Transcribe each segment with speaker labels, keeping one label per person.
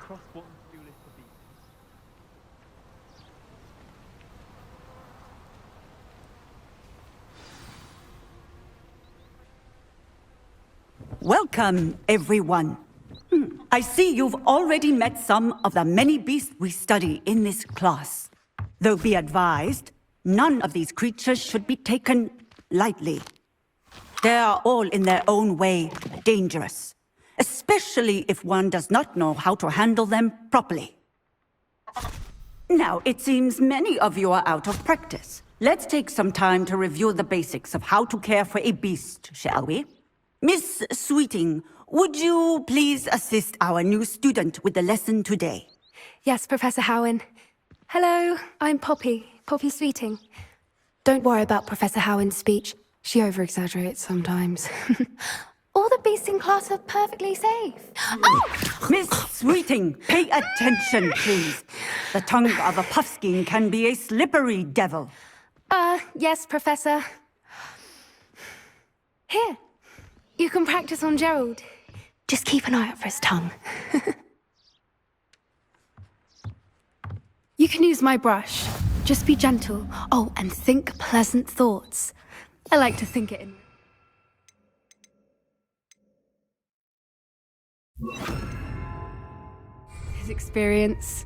Speaker 1: across what the school is to be.
Speaker 2: Welcome, everyone. I see you've already met some of the many beasts we study in this class. Though be advised, none of these creatures should be taken lightly. They are all in their own way dangerous, especially if one does not know how to handle them properly. Now, it seems many of you are out of practice. Let's take some time to review the basics of how to care for a beast, shall we? Miss Sweeting, would you please assist our new student with the lesson today?
Speaker 3: Yes, Professor Howen. Hello, I'm Poppy Sweeting. Don't worry about Professor Howen's speech. She over-exaggerates sometimes. All the beasts in class are perfectly safe. Oh!
Speaker 2: Miss Sweeting, pay attention, please. The tongue of a puffskein can be a slippery devil.
Speaker 3: Yes, Professor. Here, you can practice on Gerald. Just keep an eye out for his tongue. You can use my brush. Just be gentle. Oh, and think pleasant thoughts. I like to think it in. His experience.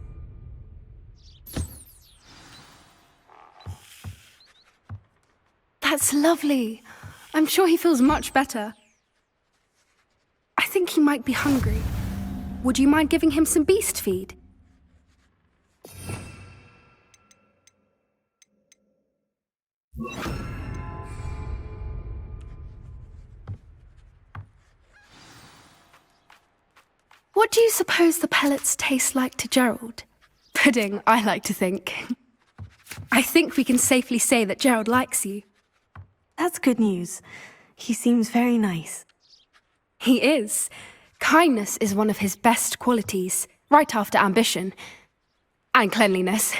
Speaker 3: That's lovely. I'm sure he feels much better. I think he might be hungry. Would you mind giving him some beast feed? What do you suppose the pellets taste like to Gerald? Pudding, I like to think. I think we can safely say that Gerald likes you.
Speaker 4: That's good news. He seems very nice.
Speaker 3: He is. Kindness is one of his best qualities, right after ambition. And cleanliness.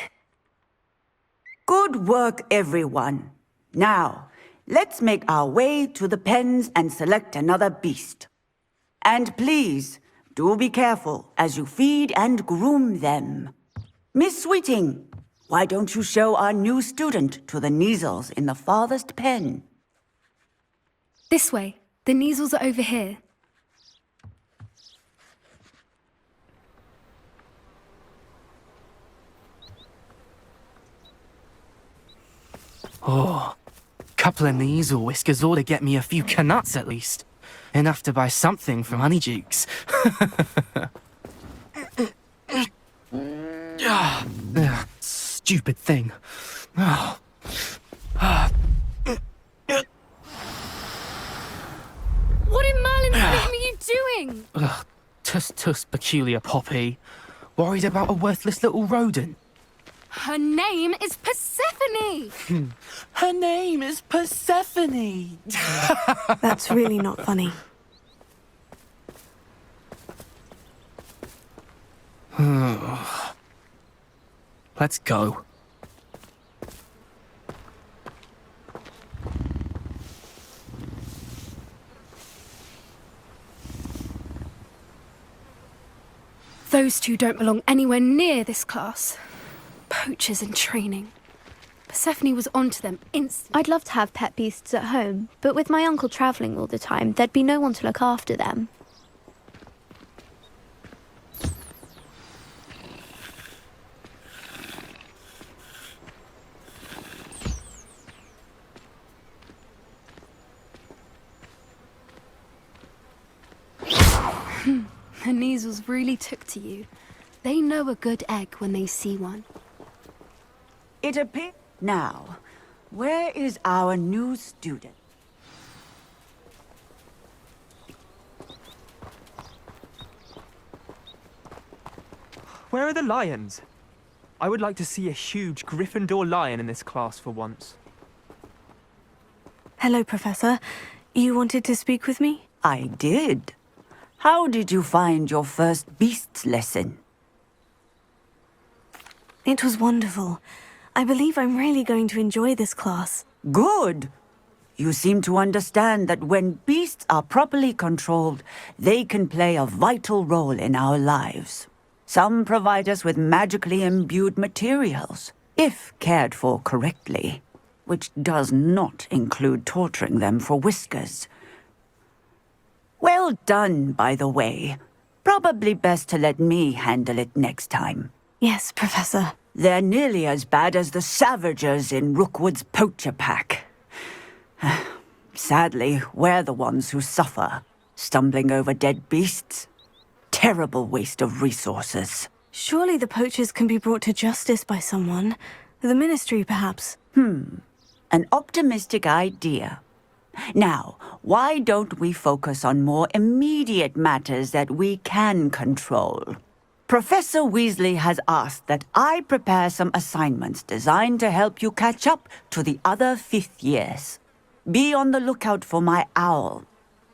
Speaker 2: Good work, everyone. Now, let's make our way to the pens and select another beast. And please, do be careful as you feed and groom them. Miss Sweeting, why don't you show our new student to the Neasels in the farthest pen?
Speaker 3: This way. The Neasels are over here.
Speaker 5: Oh, couple of Neasel whiskers ought to get me a few canuts at least. Enough to buy something from Honeydukes. Stupid thing. Oh.
Speaker 3: What in Merlin's name are you doing?
Speaker 5: Tuss, peculiar Poppy. Worried about a worthless little rodent.
Speaker 3: Her name is Persephone!
Speaker 5: Her name is Persephone!
Speaker 4: That's really not funny.
Speaker 5: Let's go.
Speaker 3: Those two don't belong anywhere near this class. Poachers in training. Persephone was onto them instantly.
Speaker 6: I'd love to have pet beasts at home, but with my uncle travelling all the time, there'd be no one to look after them.
Speaker 3: The Neasels really took to you. They know a good egg when they see one.
Speaker 2: It appears... Now, where is our new student?
Speaker 1: Where are the lions? I would like to see a huge Gryffindor lion in this class for once.
Speaker 4: Hello, Professor. You wanted to speak with me?
Speaker 2: I did. How did you find your first beasts lesson?
Speaker 4: It was wonderful. I believe I'm really going to enjoy this class.
Speaker 2: Good. You seem to understand that when beasts are properly controlled, they can play a vital role in our lives. Some provide us with magically imbued materials, if cared for correctly, which does not include torturing them for whiskers. Well done, by the way. Probably best to let me handle it next time.
Speaker 4: Yes, Professor.
Speaker 2: They're nearly as bad as the Savagers in Rookwood's poacher pack. Sadly, we're the ones who suffer, stumbling over dead beasts. Terrible waste of resources.
Speaker 4: Surely the poachers can be brought to justice by someone. The Ministry, perhaps.
Speaker 2: An optimistic idea. Now, why don't we focus on more immediate matters that we can control? Professor Weasley has asked that I prepare some assignments designed to help you catch up to the other fifth years. Be on the lookout for my owl.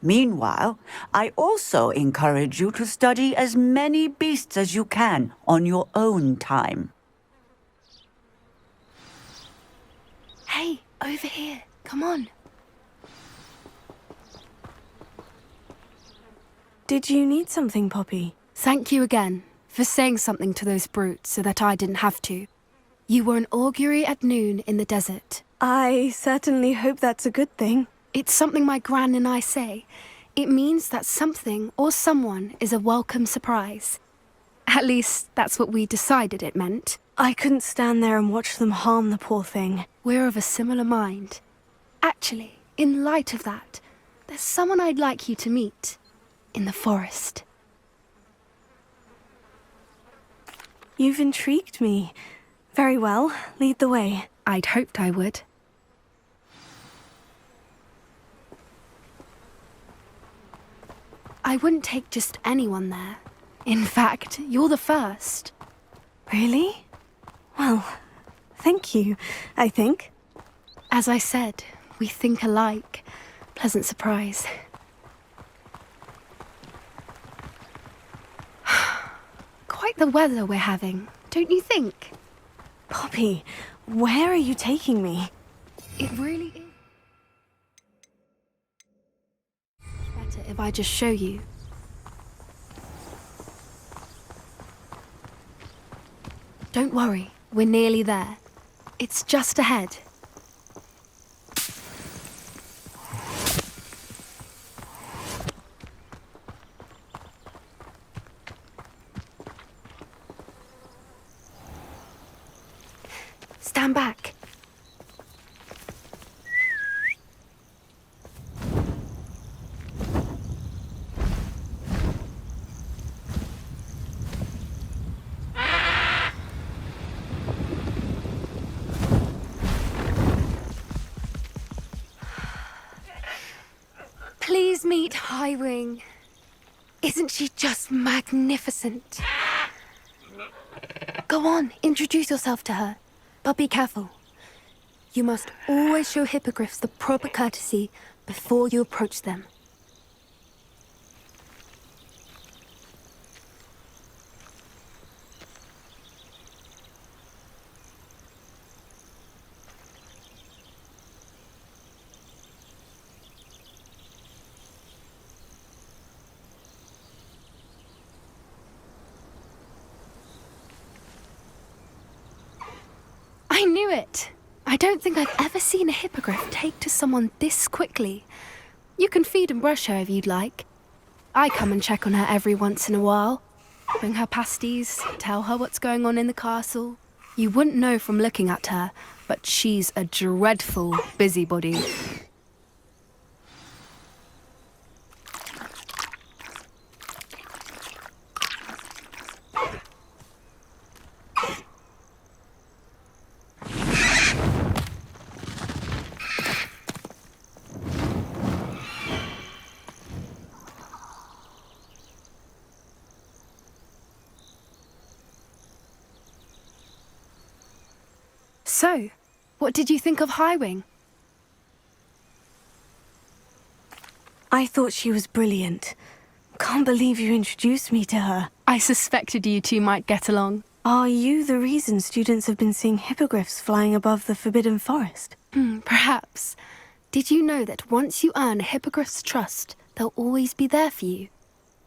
Speaker 2: Meanwhile, I also encourage you to study as many beasts as you can on your own time.
Speaker 3: Hey, over here. Come on.
Speaker 4: Did you need something, Poppy?
Speaker 3: Thank you again for saying something to those brutes so that I didn't have to. You were an augury at noon in the desert.
Speaker 4: I certainly hope that's a good thing.
Speaker 3: It's something my gran and I say. It means that something or someone is a welcome surprise. At least, that's what we decided it meant.
Speaker 4: I couldn't stand there and watch them harm the poor thing.
Speaker 3: We're of a similar mind. Actually, in light of that, there's someone I'd like you to meet. In the forest.
Speaker 4: You've intrigued me. Very well, lead the way.
Speaker 3: I'd hoped I would. I wouldn't take just anyone there. In fact, you're the first.
Speaker 4: Really? Well, thank you, I think.
Speaker 3: As I said, we think alike. Pleasant surprise. Quite the weather we're having, don't you think?
Speaker 4: Poppy, where are you taking me?
Speaker 3: It really is. Better if I just show you. Don't worry, we're nearly there. It's just ahead. Stand back. Please meet Highwing. Isn't she just magnificent? Go on, introduce yourself to her. But be careful. You must always show hippogriffs the proper courtesy before you approach them. I knew it! I don't think I've ever seen a hippogriff take to someone this quickly. You can feed and brush her if you'd like. I come and check on her every once in a while. Bring her pasties, tell her what's going on in the castle. You wouldn't know from looking at her, but she's a dreadful busybody. So, what did you think of Highwing?
Speaker 4: I thought she was brilliant. Can't believe you introduced me to her.
Speaker 3: I suspected you two might get along.
Speaker 4: Are you the reason students have been seeing hippogriffs flying above the Forbidden Forest?
Speaker 3: Perhaps. Did you know that once you earn a hippogriff's trust, they'll always be there for you?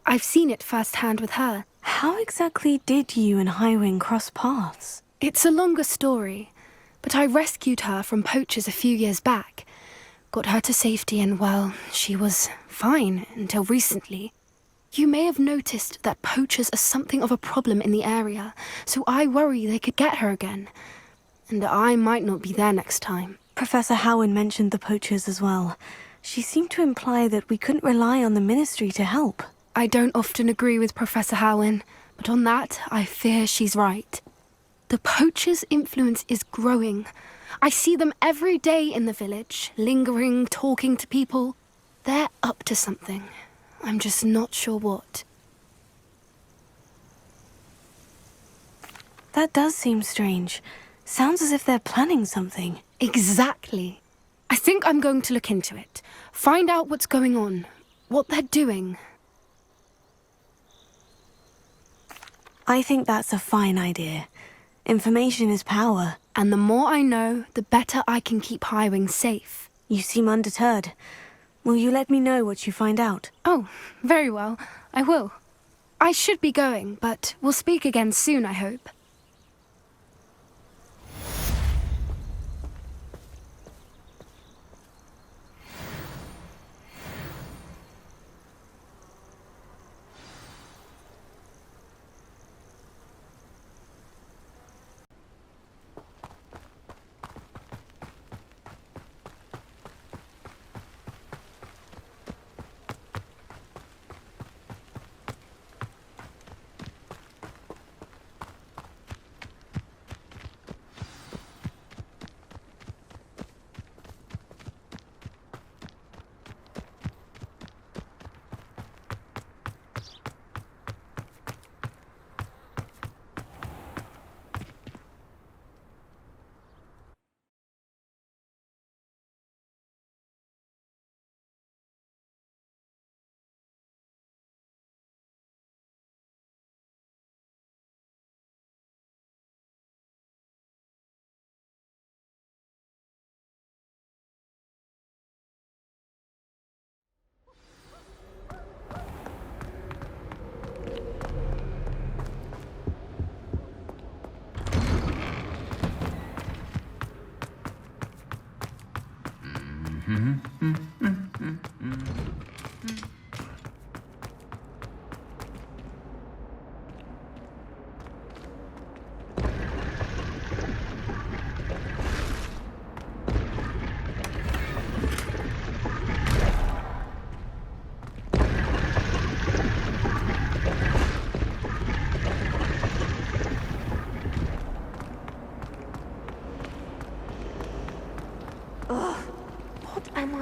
Speaker 3: I've seen it firsthand with her.
Speaker 4: How exactly did you and Highwing cross paths?
Speaker 3: It's a longer story, but I rescued her from poachers a few years back. Got her to safety and, well, she was fine until recently. You may have noticed that poachers are something of a problem in the area, so I worry they could get her again. And I might not be there next time.
Speaker 4: Professor Howin mentioned the poachers as well. She seemed to imply that we couldn't rely on the Ministry to help.
Speaker 3: I don't often agree with Professor Howin, but on that, I fear she's right. The poachers' influence is growing. I see them every day in the village, lingering, talking to people. They're up to something. I'm just not sure what.
Speaker 4: That does seem strange. Sounds as if they're planning something.
Speaker 3: Exactly. I think I'm going to look into it. Find out what's going on, what they're doing.
Speaker 4: I think that's a fine idea. Information is power.
Speaker 3: And the more I know, the better I can keep Highwing safe.
Speaker 4: You seem undeterred. Will you let me know what you find out?
Speaker 3: Oh, very well. I will. I should be going, but we'll speak again soon, I hope.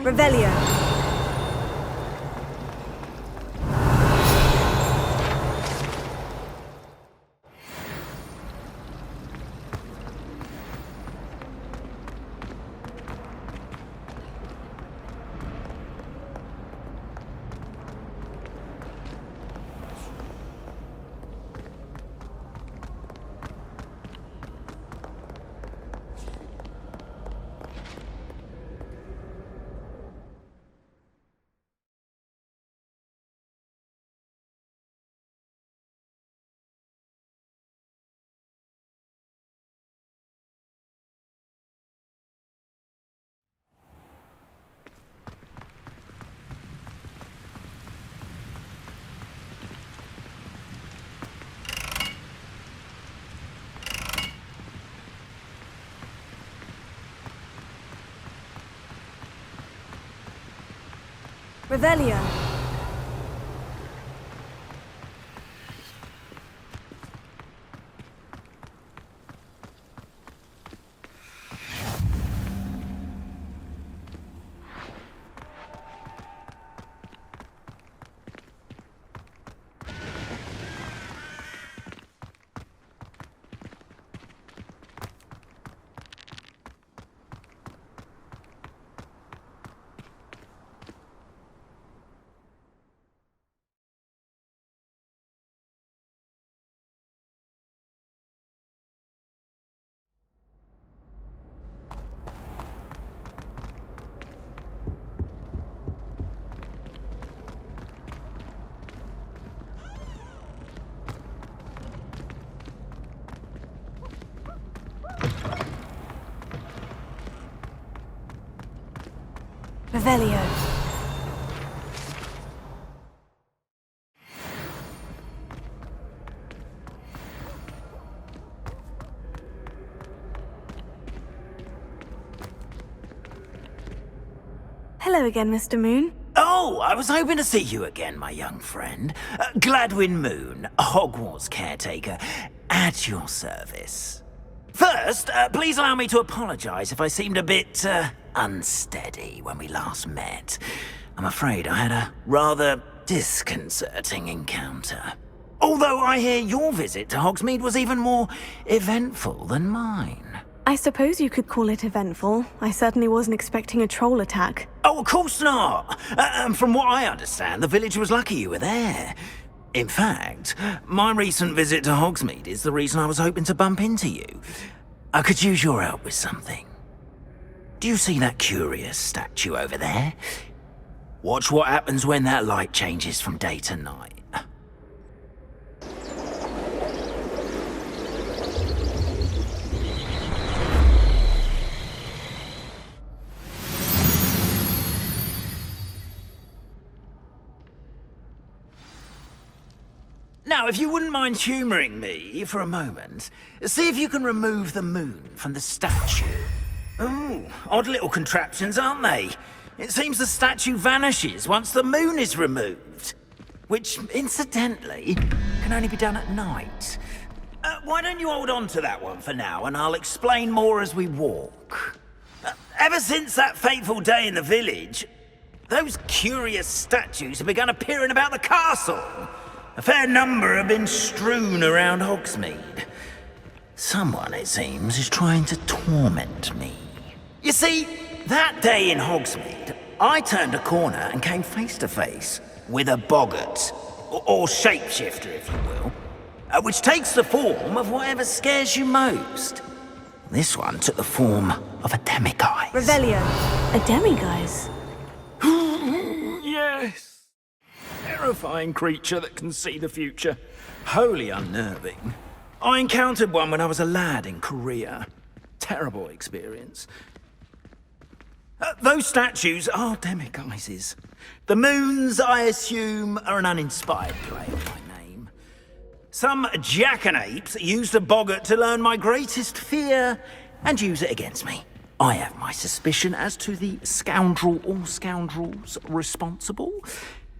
Speaker 4: Revelio. Revelio. Revelio. Hello again, Mr. Moon.
Speaker 7: Oh, I was hoping to see you again, my young friend. Gladwin Moon, Hogwarts caretaker, at your service. First, please allow me to apologize if I seemed a bit, unsteady when we last met. I'm afraid I had a rather disconcerting encounter. Although I hear your visit to Hogsmeade was even more eventful than mine.
Speaker 4: I suppose you could call it eventful. I certainly wasn't expecting a troll attack.
Speaker 7: Oh, of course not. From what I understand, the village was lucky you were there. In fact, my recent visit to Hogsmeade is the reason I was hoping to bump into you. I could use your help with something. Do you see that curious statue over there? Watch what happens when that light changes from day to night. Now, if you wouldn't mind humouring me for a moment, see if you can remove the moon from the statue. Ooh, odd little contraptions, aren't they? It seems the statue vanishes once the moon is removed. Which, incidentally, can only be done at night. Why don't you hold on to that one for now, and I'll explain more as we walk. Ever since that fateful day in the village, those curious statues have begun appearing about the castle. A fair number have been strewn around Hogsmeade. Someone, it seems, is trying to torment me. You see, that day in Hogsmeade, I turned a corner and came face to face with a boggart, or shapeshifter, if you will, which takes the form of whatever scares you most. This one took the form of a demiguise.
Speaker 4: Revelio. A demiguise?
Speaker 7: Yes. Terrifying creature that can see the future. Wholly unnerving. I encountered one when I was a lad in Korea. Terrible experience. Those statues are demiguises. The moons, I assume, are an uninspired play of my name. Some jackanapes used a boggart to learn my greatest fear and use it against me. I have my suspicion as to the scoundrel or scoundrels responsible.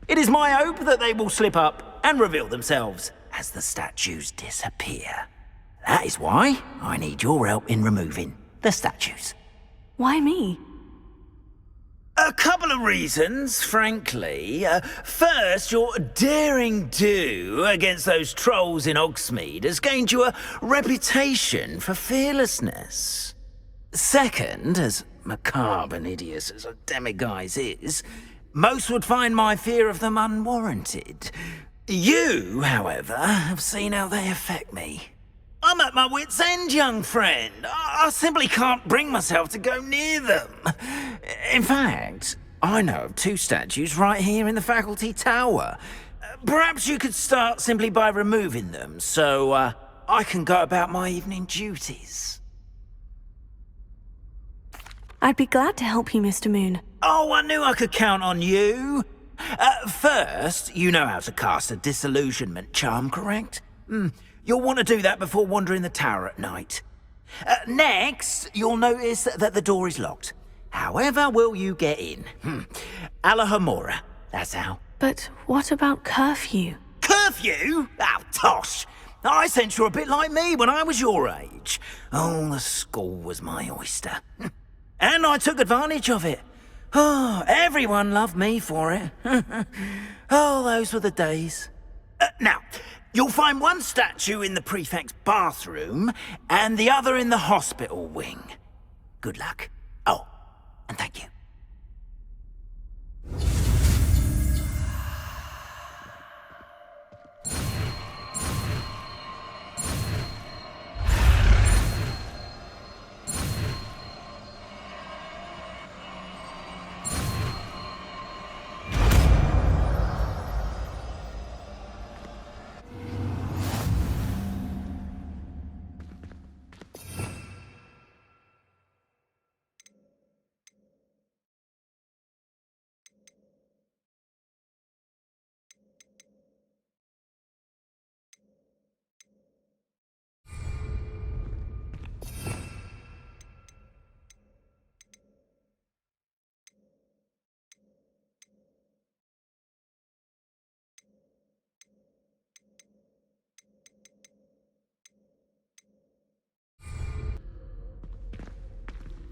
Speaker 7: It is my hope that they will slip up and reveal themselves as the statues disappear. That is why I need your help in removing the statues.
Speaker 4: Why me?
Speaker 7: A couple of reasons, frankly. First, your daring do against those trolls in Hogsmeade has gained you a reputation for fearlessness. Second, as macabre and hideous as a demiguise is, most would find my fear of them unwarranted. You, however, have seen how they affect me. I'm at my wit's end, young friend. I simply can't bring myself to go near them. In fact, I know of two statues right here in the faculty tower. Perhaps you could start simply by removing them, so I can go about my evening duties.
Speaker 4: I'd be glad to help you, Mr. Moon.
Speaker 7: Oh, I knew I could count on you. First, you know how to cast a disillusionment charm, correct? You'll want to do that before wandering the tower at night. Next, you'll notice that the door is locked. However will you get in? Alahomora, that's how.
Speaker 4: But what about curfew?
Speaker 7: Curfew? Oh, tosh. I sense you're a bit like me when I was your age. Oh, the school was my oyster. And I took advantage of it. Oh, everyone loved me for it. Oh, those were the days. Now, you'll find one statue in the prefect's bathroom and the other in the hospital wing. Good luck. Oh, and thank you.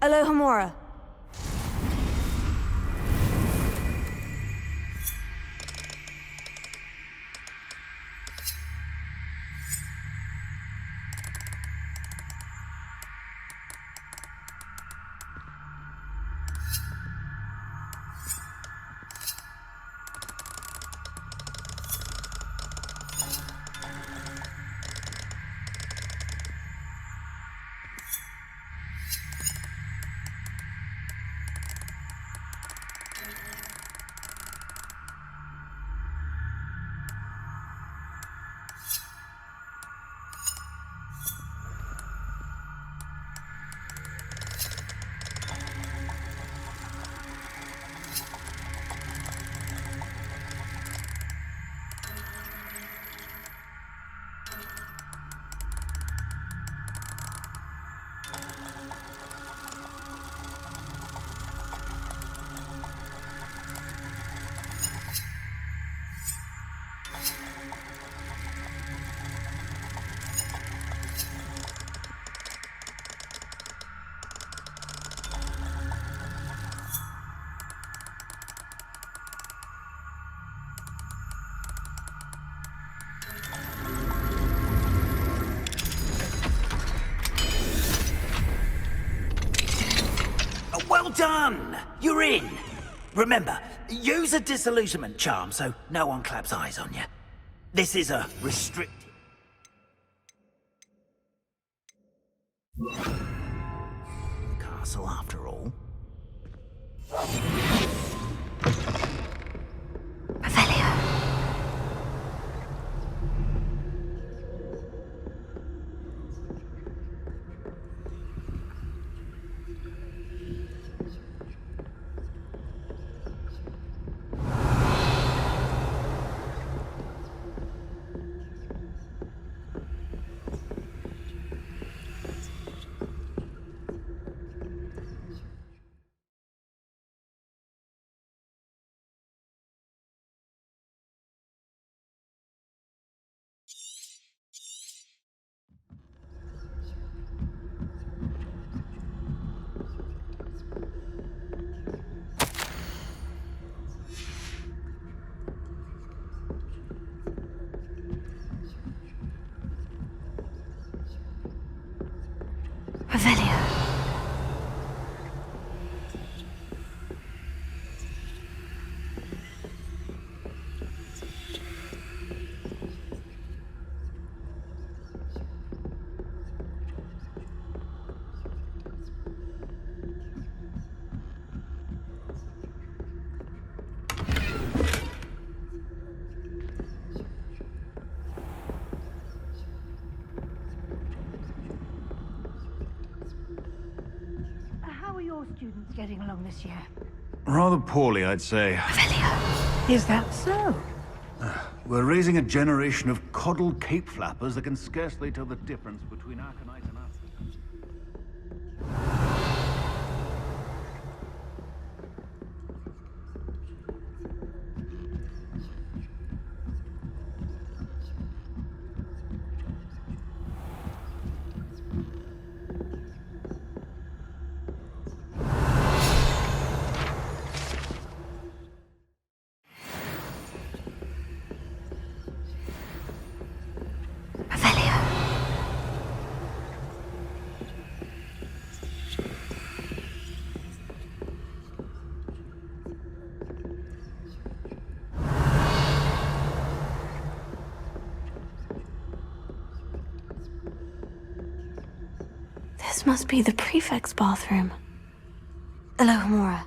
Speaker 4: Alohomora.
Speaker 7: Well done! You're in! Remember, use a disillusionment charm so no one claps eyes on you. This is a restricted... castle after all.
Speaker 8: How are your students getting along this year?
Speaker 9: Rather poorly, I'd say.
Speaker 8: Is that so?
Speaker 9: We're raising a generation of coddled cape flappers that can scarcely tell the difference between Arcanite and us.
Speaker 4: This must be the prefect's bathroom. Alohomora.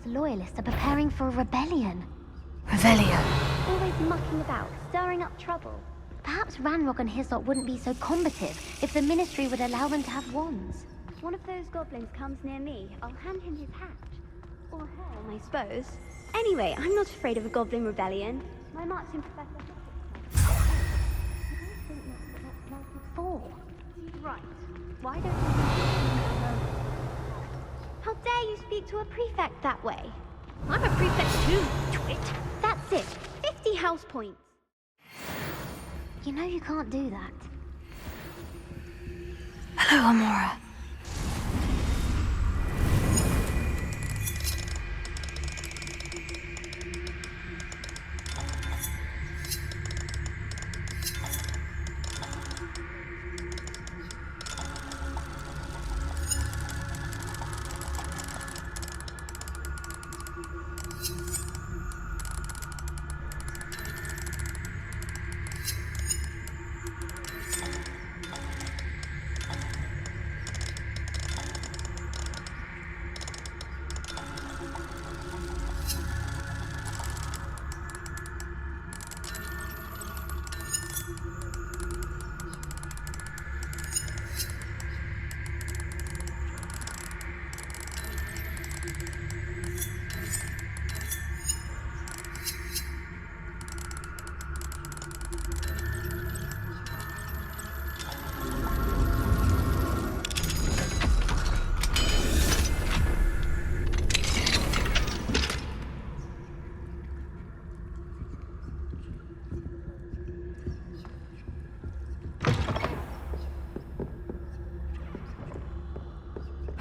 Speaker 10: Hogwarts loyalists are preparing for a rebellion.
Speaker 4: Revelio.
Speaker 10: Always mucking about, stirring up trouble. Perhaps Ranrock and Hislop wouldn't be so combative if the Ministry would allow them to have wands.
Speaker 6: If one of those goblins comes near me, I'll hand him his hat. Or helm, I suppose. Anyway, I'm not afraid of a goblin rebellion. My marching professor...
Speaker 10: I think that's what that class is for.
Speaker 6: Right. Why don't you... How dare you speak to a prefect that way? I'm a prefect too, twit. That's it. 50 house points.
Speaker 10: You know you can't do that.
Speaker 4: Hello, Amora.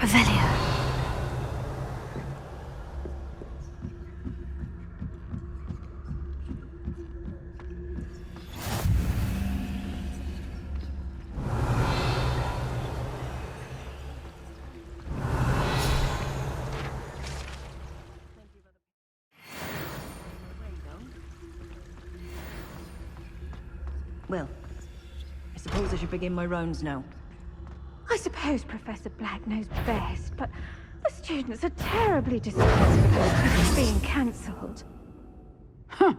Speaker 4: Revelio.
Speaker 11: Well, I suppose I should begin my rounds now.
Speaker 8: I suppose Professor Black knows best, but the students are terribly disappointed about Quidditch being cancelled. Huh.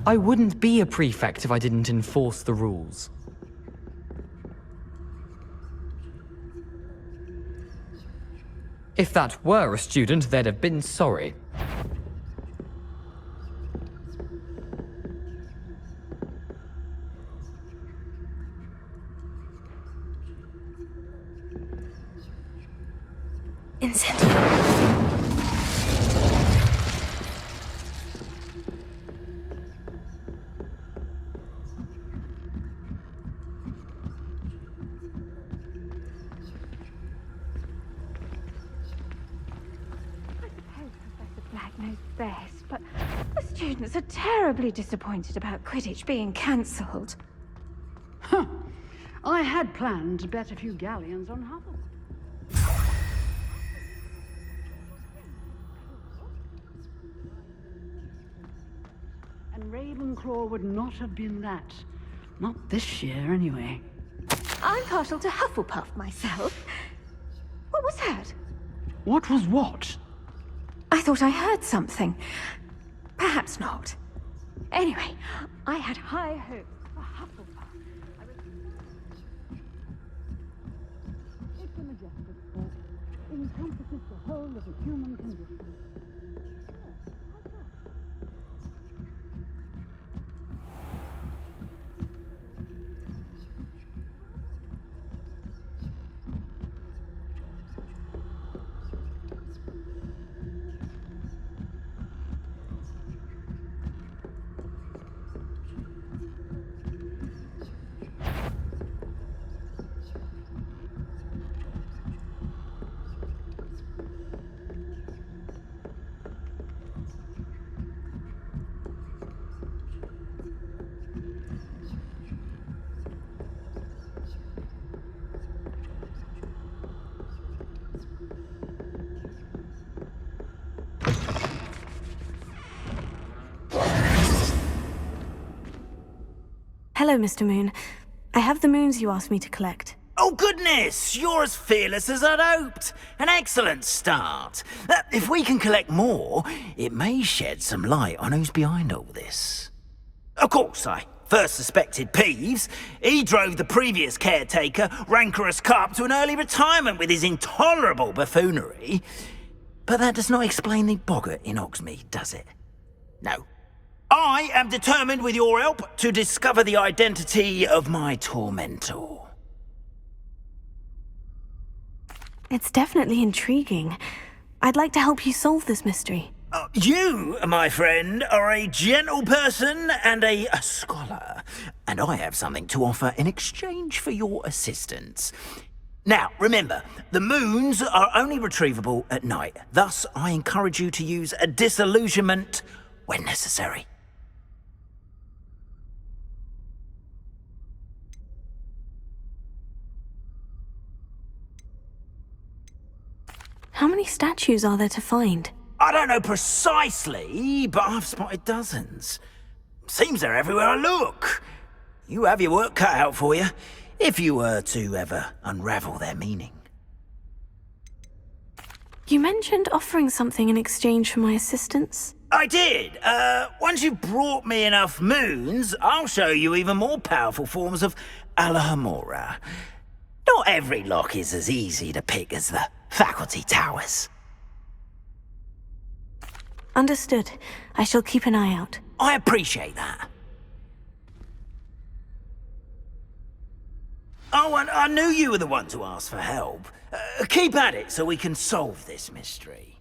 Speaker 12: I wouldn't be a prefect if I didn't enforce the rules. If that were a student, they'd have been sorry.
Speaker 8: Best, but the students are terribly disappointed about Quidditch being cancelled.
Speaker 13: Huh. I had planned to bet a few galleons on Hogwarts. And Ravenclaw would not have been that. Not this year, anyway.
Speaker 8: I'm partial to Hufflepuff myself. What was that?
Speaker 13: What was what?
Speaker 8: I thought I heard something. Perhaps not. Anyway, I had high hopes for Hufflepuff.
Speaker 13: It's a majestic book. It encompasses the whole of the human condition.
Speaker 4: Hello, Mr. Moon. I have the moons you asked me to collect.
Speaker 7: Oh, goodness! You're as fearless as I'd hoped. An excellent start. If we can collect more, it may shed some light on who's behind all this. Of course, I first suspected Peeves. He drove the previous caretaker, Rancorous Carp, to an early retirement with his intolerable buffoonery. But that does not explain the boggart in Hogsmeade, does it? No. I am determined, with your help, to discover the identity of my tormentor.
Speaker 4: It's definitely intriguing. I'd like to help you solve this mystery.
Speaker 7: You, my friend, are a gentle person and a scholar, and I have something to offer in exchange for your assistance. Now, remember, the moons are only retrievable at night. Thus, I encourage you to use a disillusionment when necessary.
Speaker 4: How many statues are there to find?
Speaker 7: I don't know precisely, but I've spotted dozens. Seems they're everywhere I look. You have your work cut out for you, if you were to ever unravel their meaning.
Speaker 4: You mentioned offering something in exchange for my assistance.
Speaker 7: I did. Once you've brought me enough moons, I'll show you even more powerful forms of Alohomora. Not every lock is as easy to pick as the faculty towers.
Speaker 4: Understood. I shall keep an eye out.
Speaker 7: I appreciate that. Oh, and I knew you were the one to ask for help. Keep at it so we can solve this mystery.